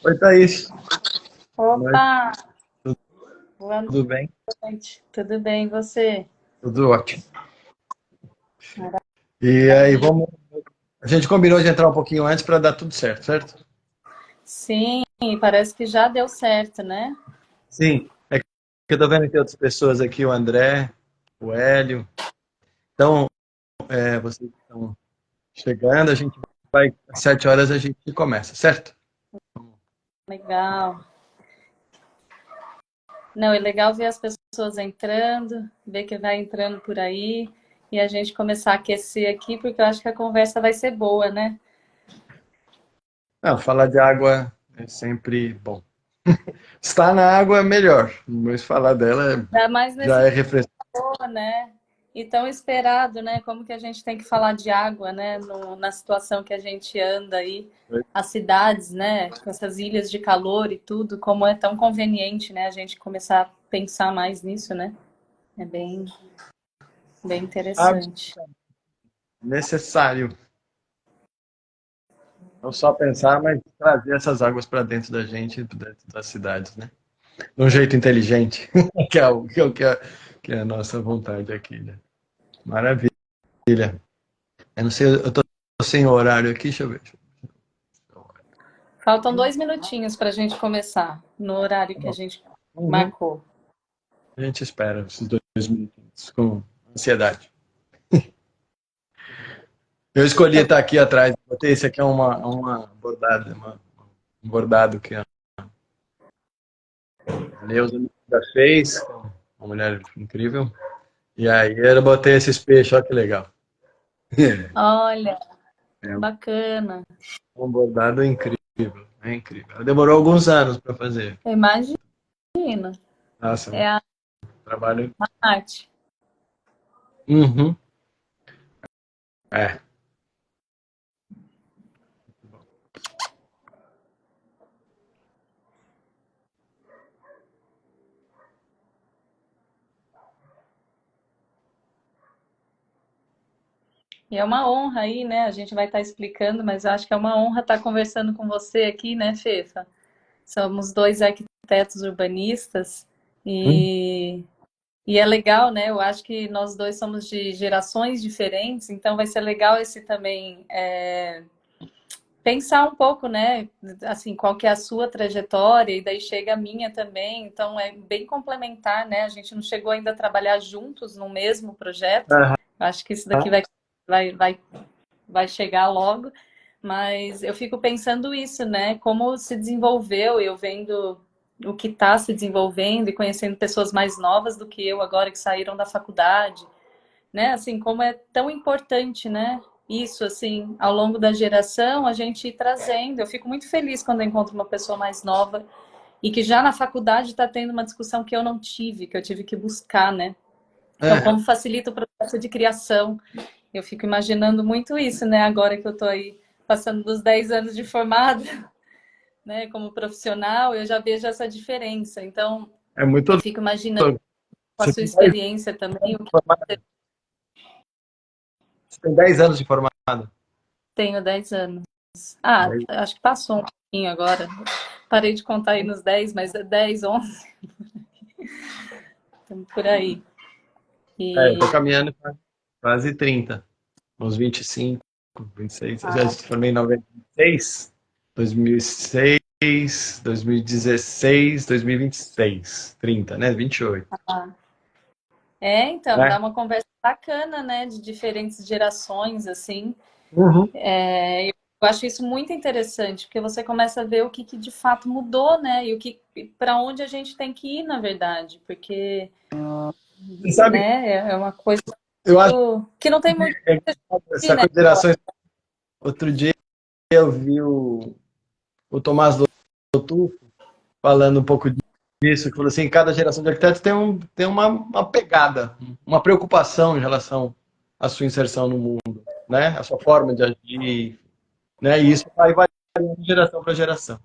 Oi, Thaís. Boa noite. Opa, boa Tudo bem? noite. Tudo bem, e você? Tudo ótimo. E aí, Maravilha. vamos. A gente combinou de entrar um pouquinho antes para dar tudo certo, certo? Sim, parece que já deu certo, né? Sim. É que eu tô vendo que tem outras pessoas aqui, o André, o Hélio. Então, vocês estão chegando, a gente vai, às 7 horas a gente começa, certo? Legal. Não, é legal ver as pessoas entrando, ver que vai entrando por aí e a gente começar a aquecer aqui, porque eu acho que a conversa vai ser boa, né? Não, falar de água é sempre bom. Estar na água é melhor, mas falar dela Ainda mais já nesse é refrescante. calor, né? E tão esperado, né? Como que a gente tem que falar de água, né? Na situação que a gente anda aí, as cidades, né? Com essas ilhas de calor e tudo, como é tão conveniente, né? A gente começar a pensar mais nisso, né? É bem Água interessante. é necessário. Não só pensar, mas trazer essas águas para dentro da gente, dentro das cidades, né? De um jeito inteligente, que é a nossa vontade aqui, né? Maravilha. Eu não sei, eu tô sem horário aqui, deixa eu ver. Faltam 2 minutinhos para a gente começar, no horário que a gente Uhum. marcou. A gente espera esses 2 minutos com ansiedade. Eu escolhi estar aqui atrás. Botei esse aqui é uma bordada, um bordado que a Neuza já fez, uma mulher incrível. E aí eu botei esses peixes, olha que legal. Olha, É bacana. um bordado incrível, é incrível. Demorou alguns anos para fazer. Imagina, Nossa, um é a trabalho. arte. Uhum. É. E é uma honra aí, né? A gente vai estar explicando, mas eu acho que é uma honra estar conversando com você aqui, né, Fefa? Somos dois arquitetos urbanistas Hum. e, e é legal, né? Eu acho que nós dois somos de gerações diferentes, então vai ser legal esse também pensar um pouco, né? Assim, qual que é a sua trajetória e daí chega a minha também. Então é bem complementar, né? A gente não chegou ainda a trabalhar juntos no mesmo projeto. Aham. Eu acho que isso daqui vai chegar logo, mas eu fico pensando isso, né? Como se desenvolveu, eu vendo o que está se desenvolvendo e conhecendo pessoas mais novas do que eu agora que saíram da faculdade, né? Assim, como é tão importante, né? Isso, assim, ao longo da geração, a gente ir trazendo. Eu fico muito feliz quando eu encontro uma pessoa mais nova e que já na faculdade está tendo uma discussão que eu não tive, que eu tive que buscar, né? Então, Aham. como facilita o processo de criação. Eu fico imaginando muito isso, né? Agora que eu estou aí passando dos 10 anos de formada, né? Como profissional, eu já vejo essa diferença. Então, É muito eu louco. fico imaginando com a Você sua tem 10 anos experiência também, o de que formado? Você tem 10 anos de formado? tenho 10 anos. Ah, 10. acho que passou um pouquinho agora. Parei de contar aí nos 10, mas é 10, 11, por aí. Eu E tô caminhando para quase 30, uns 25, 26. Eu já formei em 96, 2006, 2016, 2026, 30, né? 28. então, dá Né? uma conversa bacana, né? De diferentes gerações, assim. Uhum. Eu acho isso muito interessante, porque você começa a ver o que de fato mudou, né? E o que para onde a gente tem que ir, na verdade, porque, Você sabe, né, é uma coisa eu acho que não tem muito que que ir, essa né? coisa de gerações. Outro dia eu vi o Tomás Lotu falando um pouco disso, que falou assim, cada geração de arquitetos tem uma pegada, uma preocupação em relação à sua inserção no mundo, né? A sua forma de agir, né? E isso vai variando de geração para geração.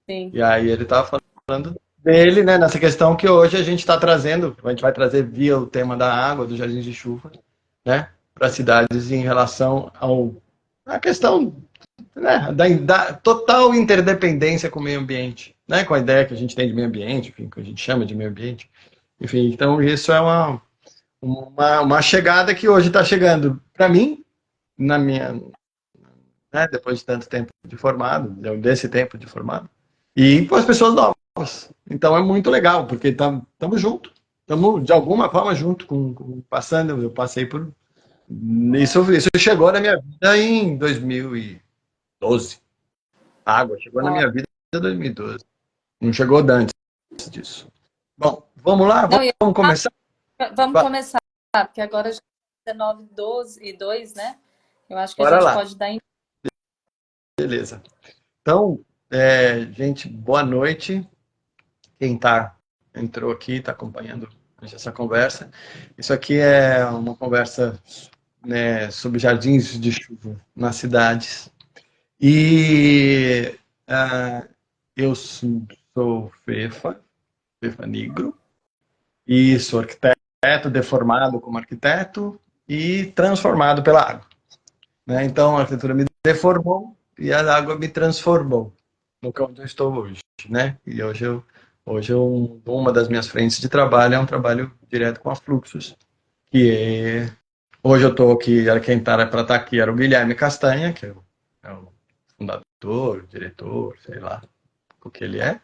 Sim. E aí ele estava falando dele, né? Nessa questão que hoje a gente está trazendo, a gente vai trazer via o tema da água, dos jardins de chuva, né? Para cidades em relação à questão né, da total interdependência com o meio ambiente, né, com a ideia que a gente tem de meio ambiente, enfim, que a gente chama de meio ambiente. Enfim, então isso é uma chegada que hoje está chegando para mim, na minha, né, depois de tanto tempo de formado, desse tempo de formado, e com as pessoas novas. Então é muito legal, porque estamos juntos, estamos de alguma forma junto passando, eu passei por isso chegou na minha vida em 2012. A água chegou na Ó, minha vida em 2012. Não chegou antes disso. Bom, vamos lá, não, vamos começar? vamos começar, porque agora já é 19, 12 e 2, né? Eu acho que a Bora gente lá, pode dar. beleza. Então, gente, boa noite. Quem entrou aqui, está acompanhando essa conversa. Isso aqui é uma conversa, né, sobre jardins de chuva nas cidades. E eu sou Fefa Negro, e sou arquiteto, deformado como arquiteto e transformado pela água, né? Então a arquitetura me deformou e a água me transformou no que eu estou hoje, né? E uma das minhas frentes de trabalho é um trabalho direto com a Fluxus, que hoje eu estou aqui, quem era para estar aqui era o Guilherme Castanha, que é o fundador, diretor, sei lá o que ele é,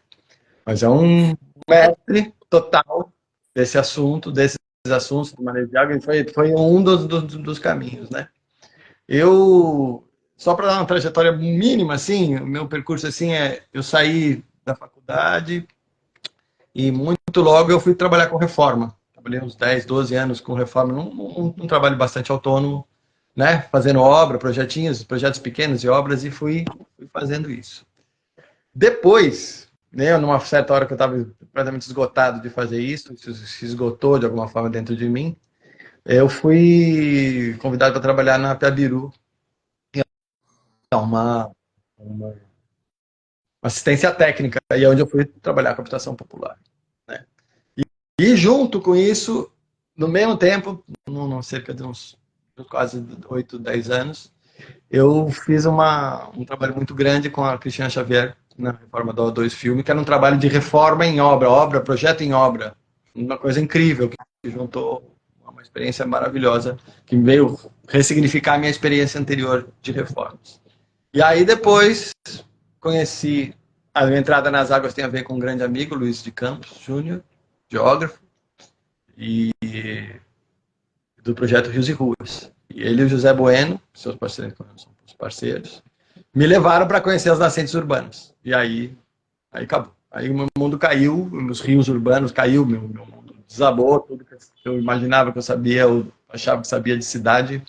mas é um mestre total desses assuntos do manejo de água, e foi um dos caminhos, né? Eu, só para dar uma trajetória mínima, assim, o meu percurso, assim, eu saí da faculdade e muito logo eu fui trabalhar com reforma. Trabalhei uns 10, 12 anos com reforma, num trabalho bastante autônomo, né? Fazendo obra, projetos pequenos e obras, e fui fazendo isso. Depois, né, numa certa hora que eu estava completamente esgotado de fazer isso se esgotou de alguma forma dentro de mim, eu fui convidado para trabalhar na Piabiru, uma assistência técnica, e é onde eu fui trabalhar com habitação popular, né? E junto com isso, no mesmo tempo, cerca de uns quase 8, 10 anos, eu fiz um trabalho muito grande com a Cristina Xavier na reforma do O2 Filme, que era um trabalho de reforma em obra, projeto em obra. Uma coisa incrível, que juntou uma experiência maravilhosa, que veio ressignificar a minha experiência anterior de reformas. E aí depois conheci, a minha entrada nas águas tem a ver com um grande amigo, Luiz de Campos Júnior, geógrafo, e do projeto Rios e Ruas. E ele e o José Bueno, seus parceiros, são os parceiros, me levaram para conhecer as nascentes urbanas. E aí acabou. Aí o meu mundo caiu, meus rios urbanos caiu, meu mundo desabou, tudo que eu imaginava que eu sabia, eu achava que sabia de cidade,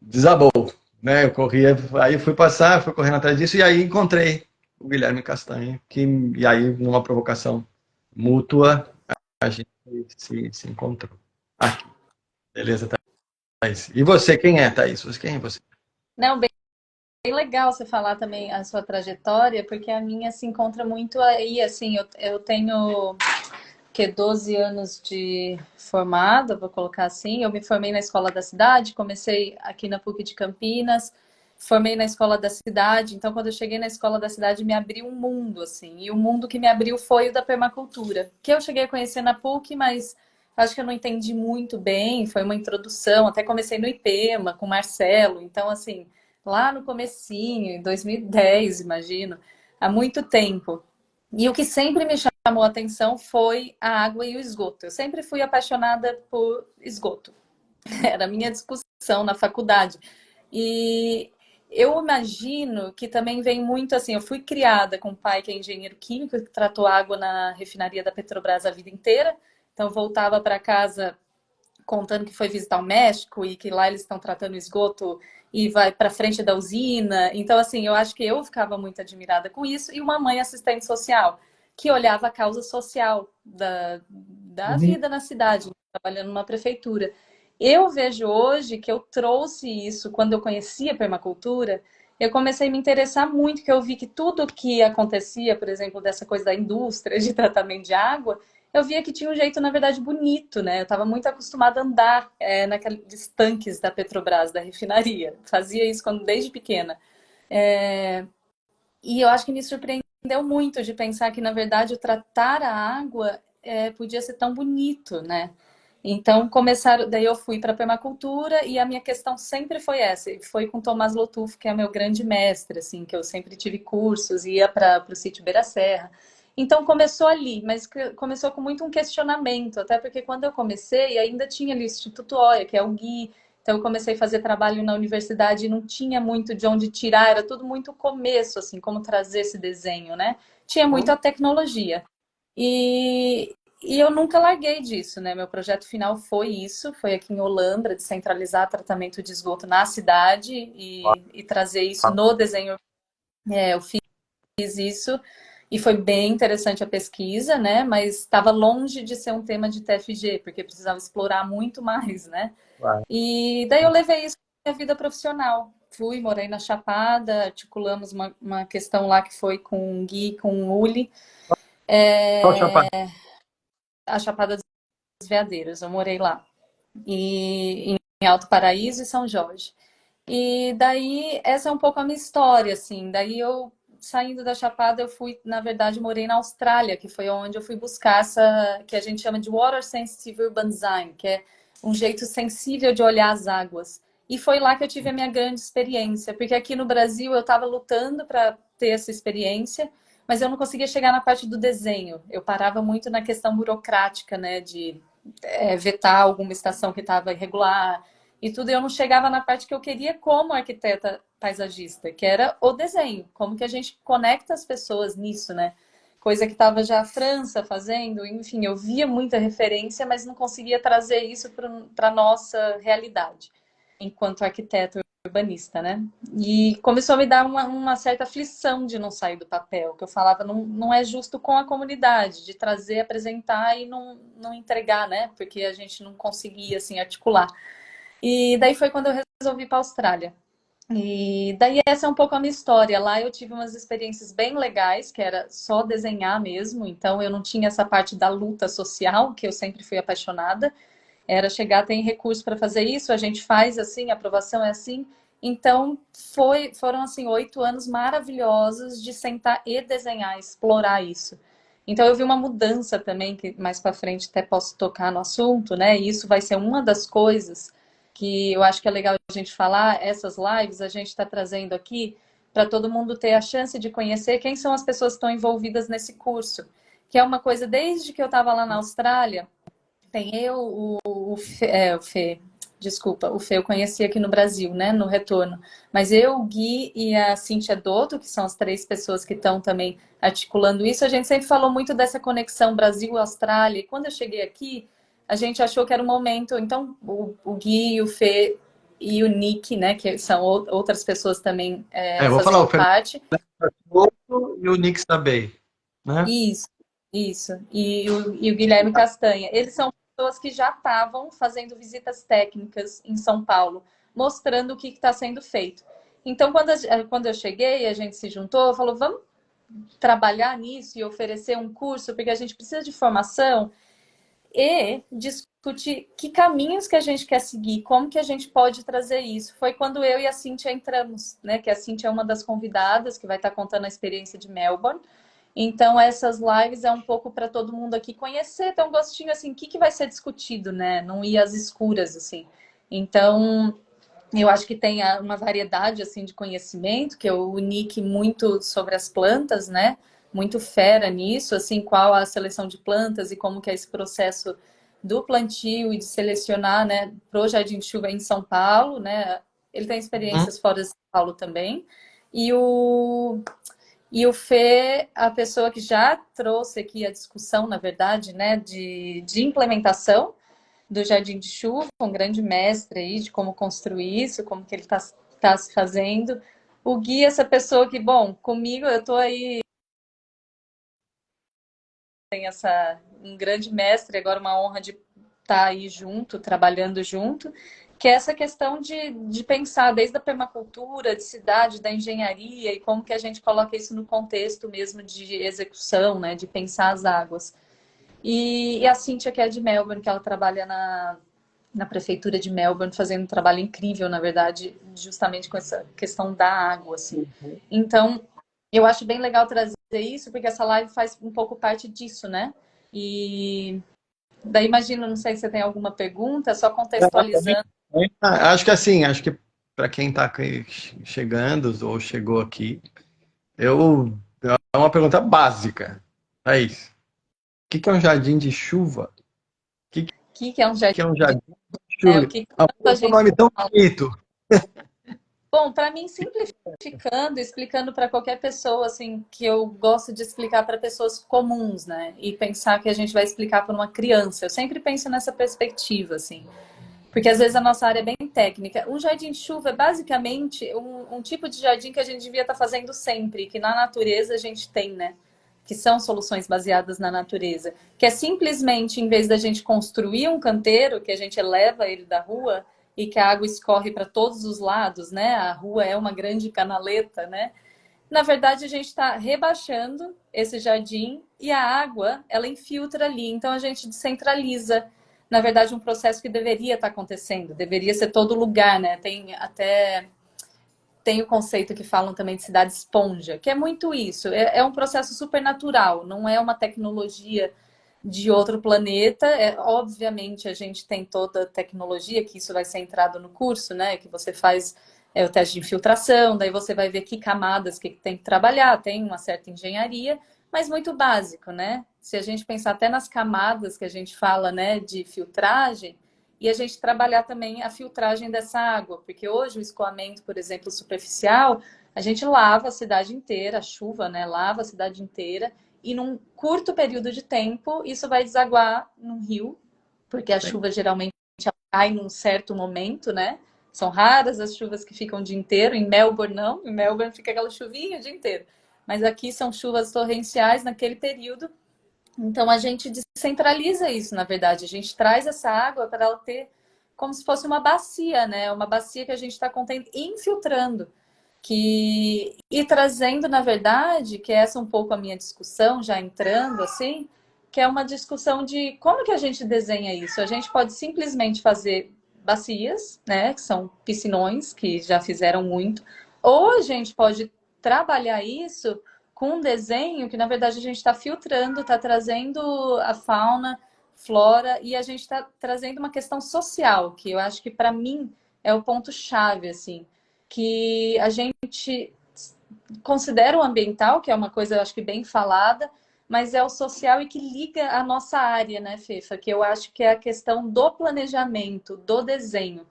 desabou, né? Eu corria, aí fui correndo atrás disso, e aí encontrei o Guilherme Castanho, e aí numa provocação mútua a gente se encontrou aqui. Beleza, Thaís? E você, quem é, Thaís? Quem é você? Não, bem legal você falar também a sua trajetória, porque a minha se encontra muito aí, assim, eu tenho que 12 anos de formada, vou colocar assim. Eu me formei na Escola da Cidade, comecei aqui na PUC de Campinas, formei na Escola da Cidade. Então, quando eu cheguei na Escola da Cidade, me abriu um mundo, assim. E o mundo que me abriu foi o da permacultura, que eu cheguei a conhecer na PUC, mas acho que eu não entendi muito bem. Foi uma introdução, até comecei no IPEMA com o Marcelo. Então, assim, lá no comecinho, em 2010, imagino, há muito tempo. E o que sempre me chamou a atenção foi a água e o esgoto. Eu sempre fui apaixonada por esgoto. Era a minha discussão na faculdade. E eu imagino que também vem muito assim. Eu fui criada com um pai que é engenheiro químico, que tratou água na refinaria da Petrobras a vida inteira. Então, voltava para casa contando que foi visitar o México e que lá eles estão tratando o esgoto e vai para frente da usina. Então, assim, eu acho que eu ficava muito admirada com isso. E uma mãe assistente social que olhava a causa social da Uhum. vida na cidade, trabalhando numa prefeitura. Eu vejo hoje que eu trouxe isso quando eu conheci a permacultura. Eu comecei a me interessar muito, que eu vi que tudo que acontecia, por exemplo, dessa coisa da indústria de tratamento de água, eu via que tinha um jeito, na verdade, bonito, né? Eu estava muito acostumada a andar naqueles tanques da Petrobras, da refinaria. Fazia isso desde pequena. E eu acho que me surpreendeu muito de pensar que, na verdade, o tratar a água podia ser tão bonito, né? Então, começaram, daí eu fui para a permacultura e a minha questão sempre foi essa. E foi com Tomás Lotufo, que é meu grande mestre, assim, que eu sempre tive cursos, ia para o sítio Beira Serra. Então, começou ali, mas começou com muito um questionamento, até porque quando eu comecei, ainda tinha ali o Instituto Oia, que é o Gui. Então, eu comecei a fazer trabalho na universidade e não tinha muito de onde tirar, era tudo muito começo, assim, como trazer esse desenho, né? Tinha muita tecnologia. E eu nunca larguei disso, né? Meu projeto final foi isso, foi aqui em Olambra, descentralizar tratamento de esgoto na cidade e trazer isso no desenho. Eu fiz isso e foi bem interessante a pesquisa, né? Mas estava longe de ser um tema de TFG, porque precisava explorar muito mais, né? Vai. E daí eu levei isso para minha vida profissional. Fui, morei na Chapada, articulamos uma questão lá que foi com o Gui, com o Uli, Qual chapada? a Chapada dos Veadeiros, eu morei lá. E em Alto Paraíso e São Jorge. E daí, essa é um pouco a minha história, assim. Daí eu, saindo da Chapada, eu fui, na verdade, morei na Austrália, que foi onde eu fui buscar essa, que a gente chama de Water Sensitive Urban Design, que é um jeito sensível de olhar as águas. E foi lá que eu tive a minha grande experiência, porque aqui no Brasil eu estava lutando para ter essa experiência, mas eu não conseguia chegar na parte do desenho. Eu parava muito na questão burocrática, né, de vetar alguma estação que estava irregular e tudo. E eu não chegava na parte que eu queria como arquiteta paisagista, que era o desenho. Como que a gente conecta as pessoas nisso, né? Coisa que estava já a França fazendo. Enfim, eu via muita referência, mas não conseguia trazer isso para a nossa realidade, enquanto arquiteto urbanista, né? E começou a me dar uma certa aflição de não sair do papel, que eu falava, não é justo com a comunidade, de trazer, apresentar e não entregar, né? Porque a gente não conseguia, assim, articular. E daí foi quando eu resolvi ir para a Austrália. E daí essa é um pouco a minha história. Lá eu tive umas experiências bem legais, que era só desenhar mesmo, então eu não tinha essa parte da luta social, que eu sempre fui apaixonada. Era chegar, tem recurso para fazer isso, a gente faz assim, a aprovação é assim. Então, foram assim 8 anos maravilhosos de sentar e desenhar, explorar isso. Então, eu vi uma mudança também, que mais para frente até posso tocar no assunto, né? E isso vai ser uma das coisas que eu acho que é legal a gente falar. Essas lives a gente está trazendo aqui para todo mundo ter a chance de conhecer quem são as pessoas que estão envolvidas nesse curso. Que é uma coisa, desde que eu estava lá na Austrália, tem eu, o Fê, desculpa, o Fê eu conheci aqui no Brasil, né, no retorno. Mas eu, o Gui e a Cíntia Dotto, que são as 3 pessoas que estão também articulando isso, a gente sempre falou muito dessa conexão Brasil-Austrália. E quando eu cheguei aqui, a gente achou que era o momento. Então, o Gui, o Fê e o Nick, né, que são outras pessoas também Eu vou falar o fazendo Fernando parte. Couto e o Nix também, né? Isso, isso. E o Guilherme Castanha. Eles são pessoas que já estavam fazendo visitas técnicas em São Paulo, mostrando o que está sendo feito. Então, quando eu cheguei, a gente se juntou, falou, vamos trabalhar nisso e oferecer um curso, porque a gente precisa de formação e discutir que caminhos que a gente quer seguir, como que a gente pode trazer isso. Foi quando eu e a Cíntia entramos, né? Que a Cíntia é uma das convidadas que vai estar contando a experiência de Melbourne. Então, essas lives é um pouco para todo mundo aqui conhecer, ter um gostinho assim, o que vai ser discutido, né? Não ir às escuras, assim. Então, eu acho que tem uma variedade assim de conhecimento, que eu unique muito sobre as plantas, né? Muito fera nisso, assim, qual a seleção de plantas e como que é esse processo do plantio e de selecionar, né, pro Jardim de Chuva em São Paulo, né? Ele tem Uhum. experiências fora de São Paulo também. E o Fê, a pessoa que já trouxe aqui a discussão, na verdade, né, de implementação do Jardim de Chuva, um grande mestre aí de como construir isso, como que ele está se fazendo. O Gui, essa pessoa que, bom, comigo eu estou aí, tem um grande mestre, agora uma honra de estar aí junto, trabalhando junto, que é essa questão de pensar desde a permacultura, de cidade, da engenharia e como que a gente coloca isso no contexto mesmo de execução, né, de pensar as águas. E a Cíntia, que é de Melbourne, que ela trabalha na prefeitura de Melbourne, fazendo um trabalho incrível, na verdade, justamente com essa questão da água, assim. Então, eu acho bem legal trazer isso, porque essa live faz um pouco parte disso, né? E daí imagino, não sei se você tem alguma pergunta, só contextualizando. Acho que assim, acho que para quem está chegando ou chegou aqui, é uma pergunta básica. É isso. O que é um jardim de chuva? O O que é um jardim que é um de, jardim de né? chuva? O que Ah, tanta um gente nome tão fala. bonito. Bom, para mim, simplificando, explicando para qualquer pessoa, assim, que eu gosto de explicar para pessoas comuns, né? E pensar que a gente vai explicar para uma criança. Eu sempre penso nessa perspectiva, assim. Porque às vezes a nossa área é bem técnica. Um jardim de chuva é basicamente um tipo de jardim que a gente devia estar fazendo sempre, que na natureza a gente tem, né? Que são soluções baseadas na natureza. Que é simplesmente, em vez da gente construir um canteiro, que a gente eleva ele da rua e que a água escorre para todos os lados, né? A rua é uma grande canaleta, né? Na verdade, a gente está rebaixando esse jardim e a água, ela infiltra ali. Então, a gente descentraliza. Na verdade, um processo que deveria estar acontecendo. Deveria ser todo lugar, né? Tem o conceito que falam também de cidade esponja, que é muito isso. É um processo super natural, não é uma tecnologia de outro planeta. Obviamente, a gente tem toda a tecnologia, que isso vai ser entrado no curso, né? Que você faz o teste de infiltração, daí você vai ver que camadas que tem que trabalhar, tem uma certa engenharia, mas muito básico, né? Se a gente pensar até nas camadas que a gente fala, né, de filtragem, e a gente trabalhar também a filtragem dessa água, porque hoje o escoamento, por exemplo, superficial, a gente lava a cidade inteira, a chuva, né, lava a cidade inteira, e num curto período de tempo, isso vai desaguar num rio, porque a chuva geralmente cai num certo momento, né? São raras as chuvas que ficam o dia inteiro. Em Melbourne, não. Em Melbourne fica aquela chuvinha o dia inteiro. Mas aqui são chuvas torrenciais naquele período. Então a gente descentraliza isso, na verdade. A gente traz essa água para ela ter como se fosse uma bacia, né? Uma bacia que a gente está infiltrando e trazendo, na verdade, que essa é um pouco a minha discussão, já entrando assim, que é uma discussão de como que a gente desenha isso. A gente pode simplesmente fazer bacias, né, que são piscinões, que já fizeram muito, ou a gente pode trabalhar isso com um desenho que, na verdade, a gente está filtrando, está trazendo a fauna, flora, e a gente está trazendo uma questão social, que eu acho que, para mim, é o ponto-chave, assim, que a gente considera o ambiental, que é uma coisa, eu acho que bem falada, mas é o social e que liga a nossa área, né, Fefa? Que eu acho que é a questão do planejamento, do desenho.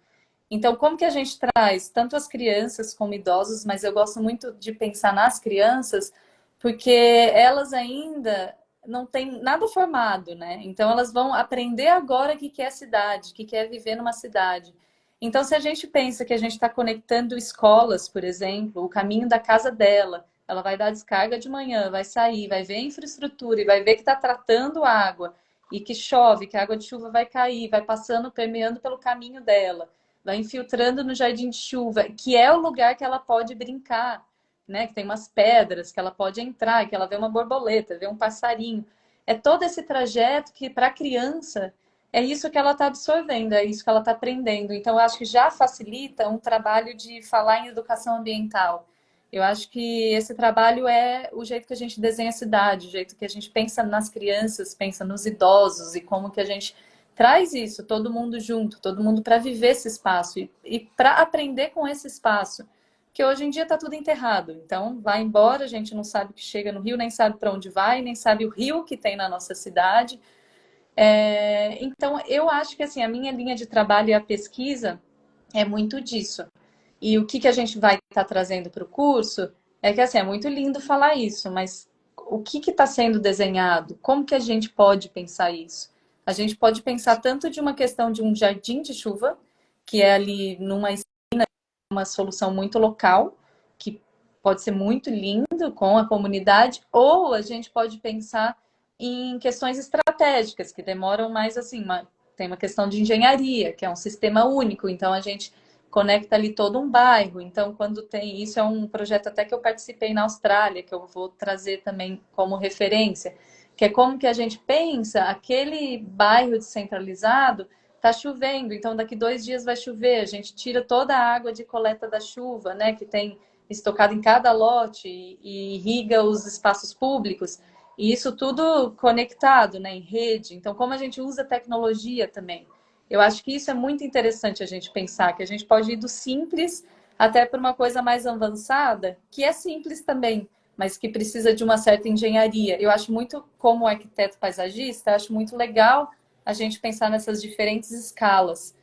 Então, como que a gente traz tanto as crianças como idosos, mas eu gosto muito de pensar nas crianças, porque elas ainda não têm nada formado, né? Então, elas vão aprender agora o que que é cidade, o que que é viver numa cidade. Então, se a gente pensa que a gente está conectando escolas, por exemplo, o caminho da casa dela, ela vai dar descarga de manhã, vai sair, vai ver a infraestrutura e vai ver que está tratando água e que chove, que a água de chuva vai cair, vai passando, permeando pelo caminho dela, vai infiltrando no jardim de chuva, que é o lugar que ela pode brincar, né? Que tem umas pedras que ela pode entrar, que ela vê uma borboleta, vê um passarinho. É todo esse trajeto que, para a criança, é isso que ela está absorvendo, é isso que ela está aprendendo. Então, eu acho que já facilita um trabalho de falar em educação ambiental. Eu acho que esse trabalho é o jeito que a gente desenha a cidade, o jeito que a gente pensa nas crianças, pensa nos idosos e como que a gente traz isso, todo mundo junto, todo mundo para viver esse espaço e para aprender com esse espaço. Que hoje em dia está tudo enterrado. Então, vai embora, a gente não sabe que chega no rio, nem sabe para onde vai, nem sabe o rio que tem na nossa cidade. Então, eu acho que assim, a minha linha de trabalho e a pesquisa é muito disso. E o que, que a gente vai estar trazendo para o curso é que assim, é muito lindo falar isso, mas o que está sendo desenhado? Como que a gente pode pensar isso? A gente pode pensar tanto de uma questão de um jardim de chuva, que é ali numa uma solução muito local, que pode ser muito lindo com a comunidade, ou a gente pode pensar em questões estratégicas, que demoram mais assim, tem uma questão de engenharia, que é um sistema único, então a gente conecta ali todo um bairro. Então, quando tem isso, é um projeto até que eu participei na Austrália, que eu vou trazer também como referência, que é como que a gente pensa aquele bairro descentralizado tá chovendo, então daqui 2 dias vai chover, a gente tira toda a água de coleta da chuva, né, que tem estocado em cada lote e irriga os espaços públicos, e isso tudo conectado, né, em rede. Então, como a gente usa tecnologia também. Eu acho que isso é muito interessante a gente pensar, que a gente pode ir do simples até para uma coisa mais avançada, que é simples também, mas que precisa de uma certa engenharia. Eu acho muito, como arquiteto paisagista, acho muito legal a gente pensar nessas diferentes escalas,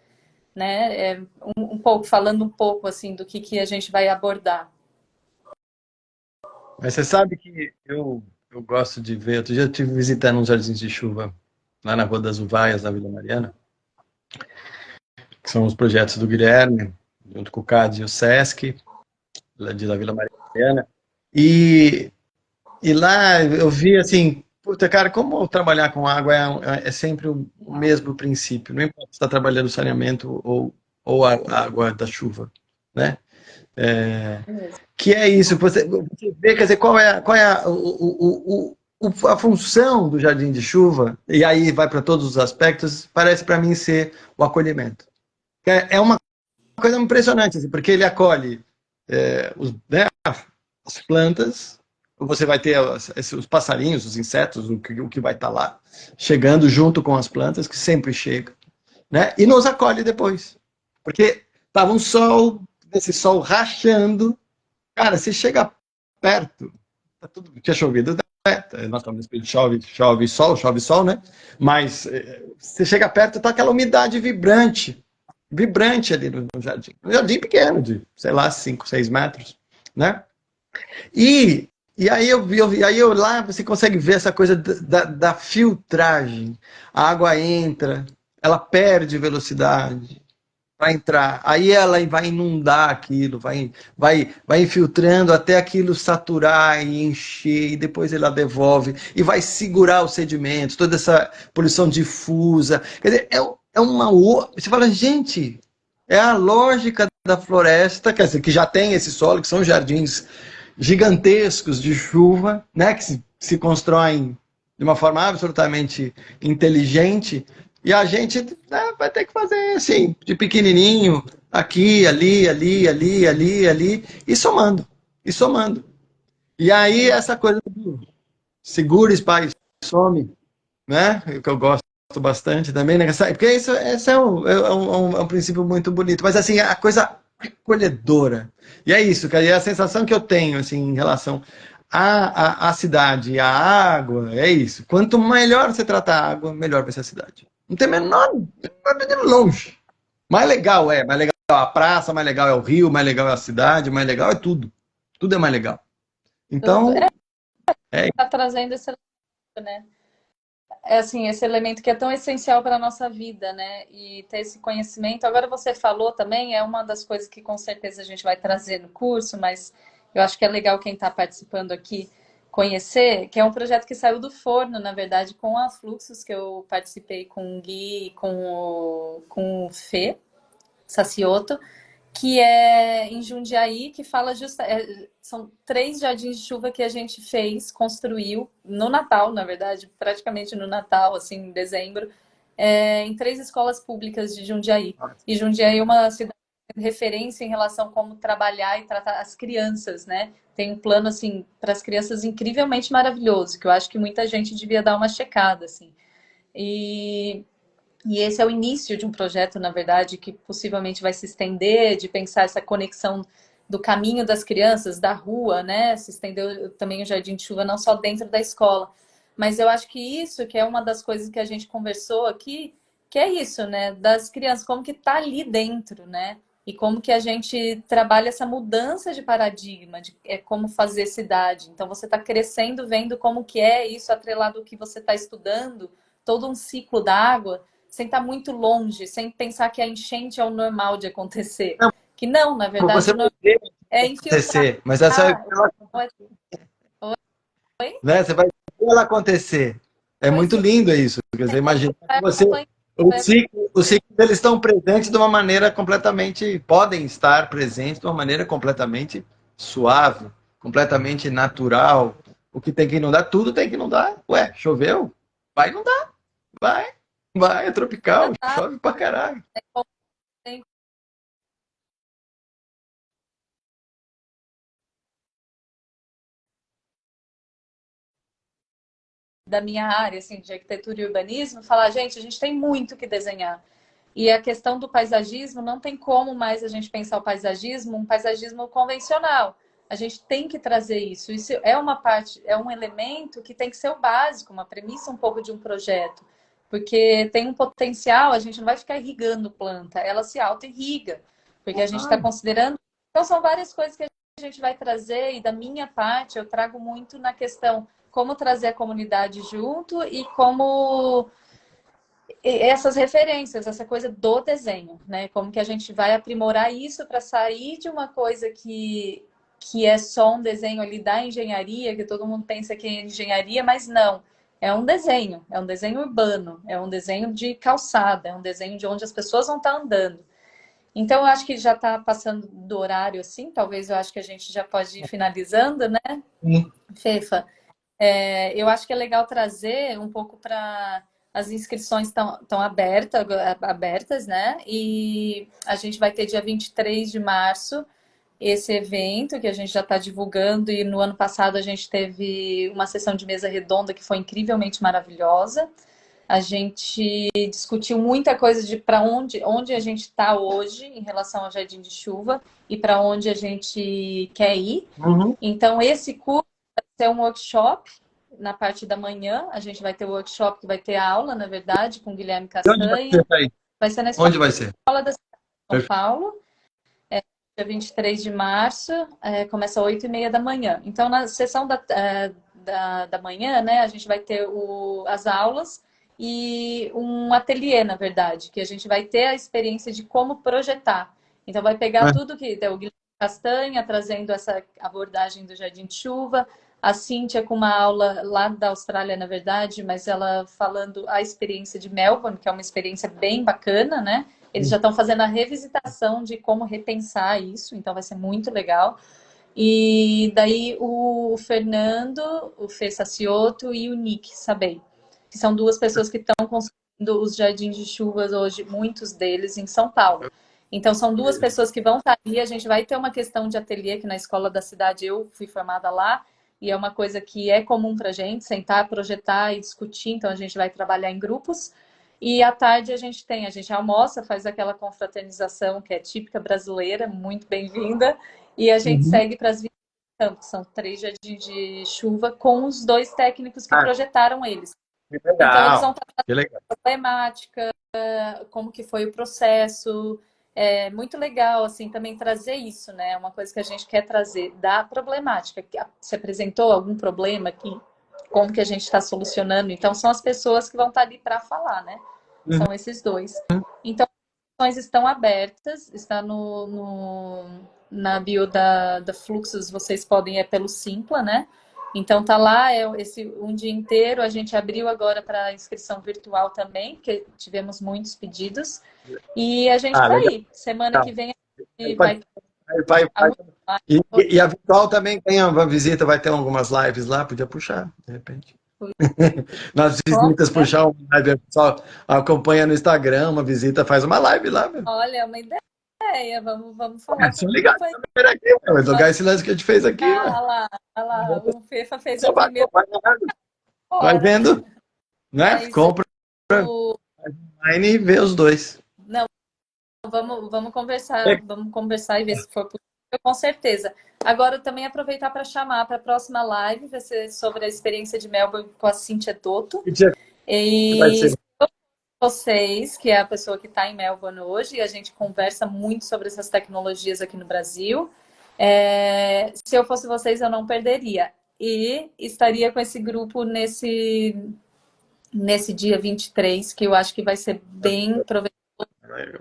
né? Um pouco, falando um pouco assim do que a gente vai abordar. Mas você sabe que eu gosto de ver. Outro dia eu estive visitando uns jardins de chuva lá na Rua das Uvaias, na Vila Mariana, que são os projetos do Guilherme, junto com o CAD e o SESC, lá da Vila Mariana. E, e lá eu vi assim, puta, cara, como trabalhar com água é sempre o mesmo princípio. Não importa se está trabalhando saneamento ou a água da chuva, né? Que é isso, você vê, quer dizer, qual é a função do jardim de chuva, e aí vai para todos os aspectos, parece para mim ser o acolhimento. É uma coisa impressionante, assim, porque ele acolhe né, as plantas, você vai ter os passarinhos, os insetos, o que vai estar lá, chegando junto com as plantas, que sempre chegam, né, e nos acolhe depois. Porque estava um sol, esse sol rachando. Cara, você chega perto, tá tudo, tinha chovido, né? Nós estamos nesse período, chove, sol, né? Mas você chega perto, tá aquela umidade vibrante ali no jardim. Um jardim pequeno, de, sei lá, 5, 6 metros, né? E, e aí aí eu lá você consegue ver essa coisa da filtragem. A água entra, ela perde velocidade, vai entrar, aí ela vai inundar aquilo, vai infiltrando até aquilo saturar e encher, e depois ela devolve, e vai segurar os sedimentos, toda essa poluição difusa. Quer dizer, é uma. Você fala, gente, é a lógica da floresta, quer dizer, que já tem esse solo, que são jardins gigantescos de chuva, né, que se constroem de uma forma absolutamente inteligente, e a gente, né, vai ter que fazer assim, de pequenininho, aqui, ali, e somando, e somando. E aí essa coisa do segura, espalha e some, né, que eu gosto bastante também, né, porque esse é um princípio muito bonito, mas assim, a coisa acolhedora. E é isso, cara, e a sensação que eu tenho, assim, em relação à cidade, à água, é isso. Quanto melhor você trata a água, melhor vai ser a cidade. Não tem menor de longe. Mais legal é a praça, mais legal é o rio, mais legal é a cidade, mais legal é tudo. Tudo é mais legal. Tudo Então, é tá trazendo esse elemento, né? É assim, esse elemento que é tão essencial para a nossa vida, né? E ter esse conhecimento. Agora você falou também, é uma das coisas que com certeza a gente vai trazer no curso, mas eu acho que é legal quem está participando aqui conhecer, que é um projeto que saiu do forno, na verdade, com a Fluxos, que eu participei com o Gui e com o Fê Sacioto, que é em Jundiaí, que fala são 3 jardins de chuva que a gente fez, construiu no Natal, na verdade, praticamente no Natal, assim, em dezembro, em 3 escolas públicas de Jundiaí. E Jundiaí é uma cidade de referência em relação a como trabalhar e tratar as crianças, né? Tem um plano, assim, para as crianças incrivelmente maravilhoso, que eu acho que muita gente devia dar uma checada, assim. E e esse é o início de um projeto, na verdade, que possivelmente vai se estender, de pensar essa conexão do caminho das crianças, da rua, né? Se estendeu também o Jardim de Chuva, não só dentro da escola. Mas eu acho que isso, que é uma das coisas que a gente conversou aqui, que é isso, né? Das crianças, como que tá ali dentro, né? E como que a gente trabalha essa mudança de paradigma, de como fazer cidade. Então, você está crescendo, vendo como que é isso atrelado ao que você está estudando, todo um ciclo da água, sem estar muito longe, sem pensar que a enchente é o normal de acontecer. não, Que não, na verdade, você o vai normal ver é infiltrar. acontecer, mas essa Oi? né, você vai ver ela acontecer. É Pois muito é, lindo isso, quer dizer, imagina que vai você acompanhar. o ciclo deles estão presentes de uma maneira completamente, podem estar presentes de uma maneira completamente suave, completamente natural. O que tem que inundar, tudo tem que inundar. Ué, choveu? Vai inundar, vai. Vai, é tropical, Exato. chove pra caralho. Da minha área, assim, de arquitetura e urbanismo, falar, gente, a gente tem muito que desenhar. E a questão do paisagismo, não tem como mais a gente pensar o paisagismo, um paisagismo convencional. A gente tem que trazer isso. Isso é uma parte, é um elemento que tem que ser o básico, uma premissa um pouco de um projeto. Porque tem um potencial, a gente não vai ficar irrigando planta, ela se auto-irriga, porque a gente está considerando. Então, são várias coisas que a gente vai trazer, e da minha parte, eu trago muito na questão como trazer a comunidade junto e como essas referências, essa coisa do desenho, né? Como que a gente vai aprimorar isso para sair de uma coisa que é só um desenho ali da engenharia, que todo mundo pensa que é engenharia, mas não. É um desenho urbano, é um desenho de calçada, é um desenho de onde as pessoas vão estar andando. Então, eu acho que já está passando do horário, assim, talvez eu acho que a gente já pode ir finalizando, né, Sim. Fefa? Eu acho que é legal trazer um pouco para as inscrições estão abertas, né? E a gente vai ter dia 23 de março esse evento que a gente já está divulgando. E no ano passado a gente teve uma sessão de mesa redonda que foi incrivelmente maravilhosa. A gente discutiu muita coisa de para onde a gente está hoje em relação ao Jardim de Chuva e para onde a gente quer ir. Uhum. Então, esse curso vai ser um workshop na parte da manhã. A gente vai ter o workshop que vai ter aula, na verdade, com o Guilherme E onde vai ser Castanha. isso aí? Vai ser na Onde vai ser? Escola da Cidade de São Perfeito. Paulo, dia 23 de março, começa às 8h30 da manhã. Então, na sessão da manhã, né, a gente vai ter as aulas e um ateliê, na verdade, que a gente vai ter a experiência de como projetar. Então, vai pegar É. tudo que o Guilherme Castanha trazendo essa abordagem do Jardim de Chuva, a Cíntia com uma aula lá da Austrália, na verdade, mas ela falando a experiência de Melbourne, que é uma experiência bem bacana, né? Eles já estão fazendo a revisitação de como repensar isso, então vai ser muito legal. E daí o Fernando, o Fê Sacioto e o Nick Sabei, que são duas pessoas que estão construindo os jardins de chuvas hoje, muitos deles em São Paulo. Então são duas pessoas que vão estar ali, a gente vai ter uma questão de ateliê que na escola da cidade eu fui formada lá, e é uma coisa que é comum para a gente, sentar, projetar e discutir, então a gente vai trabalhar em grupos. E à tarde a gente almoça, faz aquela confraternização que é típica brasileira, muito bem-vinda, e a gente Uhum. segue para as visitas de campo, são 3 jardins de chuva com os 2 técnicos que Ah, projetaram eles. que Então eles vão legal. estar Que legal. a problemática, como que foi o processo. É muito legal, assim, também trazer isso, né? Uma coisa que a gente quer trazer da problemática. Se apresentou algum problema aqui, como que a gente está solucionando? Então, são as pessoas que vão estar ali para falar, né? Uhum. São esses dois. Então, as inscrições estão abertas, está na bio da Fluxos, vocês podem ir pelo Simpla, né? Então tá lá, esse um dia inteiro. A gente abriu agora para inscrição virtual também, porque tivemos muitos pedidos. E a gente Ah, tá legal. aí. Semana que vem a gente Vai, vai vai. algumas E a virtual também tem uma visita, vai ter algumas lives lá, podia puxar, de repente. Nas visitas, lives. puxar uma live, o pessoal acompanha no Instagram, uma visita, faz uma live lá, meu. Olha, é uma ideia. Vamos É falar com só a ligar companhia. a câmera aqui, ué, vai jogar esse lance que a gente fez aqui, ué. Olha lá, o Fefa fez a Só vai primeira acompanhando, vai hora. vendo, né? Mas Compra online e vê os dois. não, vamos conversar e ver se for possível, com certeza. Agora, eu também aproveitar para chamar para a próxima live, vai ser sobre a experiência de Melbourne com a Cíntia Dotto. Que dia que vai E ser? vocês, que é a pessoa que está em Melbourne hoje, e a gente conversa muito sobre essas tecnologias aqui no Brasil. Se eu fosse vocês, eu não perderia. E estaria com esse grupo nesse dia 23, que eu acho que vai ser bem proveitoso.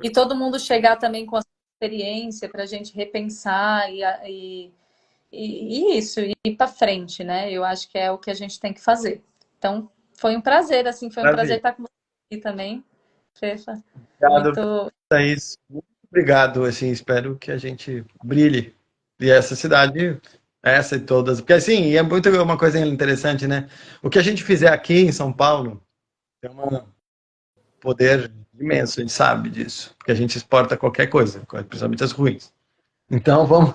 E todo mundo chegar também com a sua experiência para a gente repensar e isso, e ir para frente, né? Eu acho que é o que a gente tem que fazer. Então, foi um prazer, assim, foi um prazer Prazer. estar com você aqui também, Fefa. Obrigado, Muito. Thaís. Muito obrigado, assim, espero que a gente brilhe. E essa cidade, essa e todas. Porque, assim, é muito uma coisa interessante, né? O que a gente fizer aqui em São Paulo, tem poder imenso, a gente sabe disso, porque a gente exporta qualquer coisa, principalmente as ruins. Então, vamos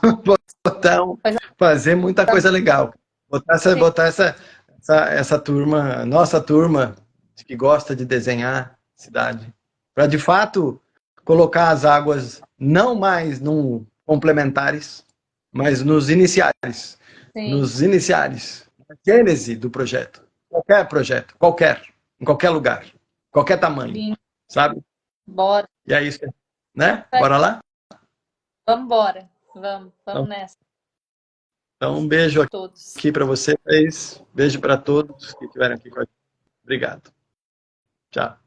fazer muita coisa legal. Botar essa turma, nossa turma, que gosta de desenhar cidade, para de fato colocar as águas não mais num complementares, mas nos iniciais. Sim. Nos iniciais. A gênese do projeto. Qualquer projeto, em qualquer lugar, qualquer tamanho, Sim. sabe? Bora. E é isso, né? Bora lá? Vamos embora. Vamos Então, nessa. então, um beijo Todos. aqui para vocês. Beijo para todos que estiveram aqui com a gente. Obrigado. Tchau.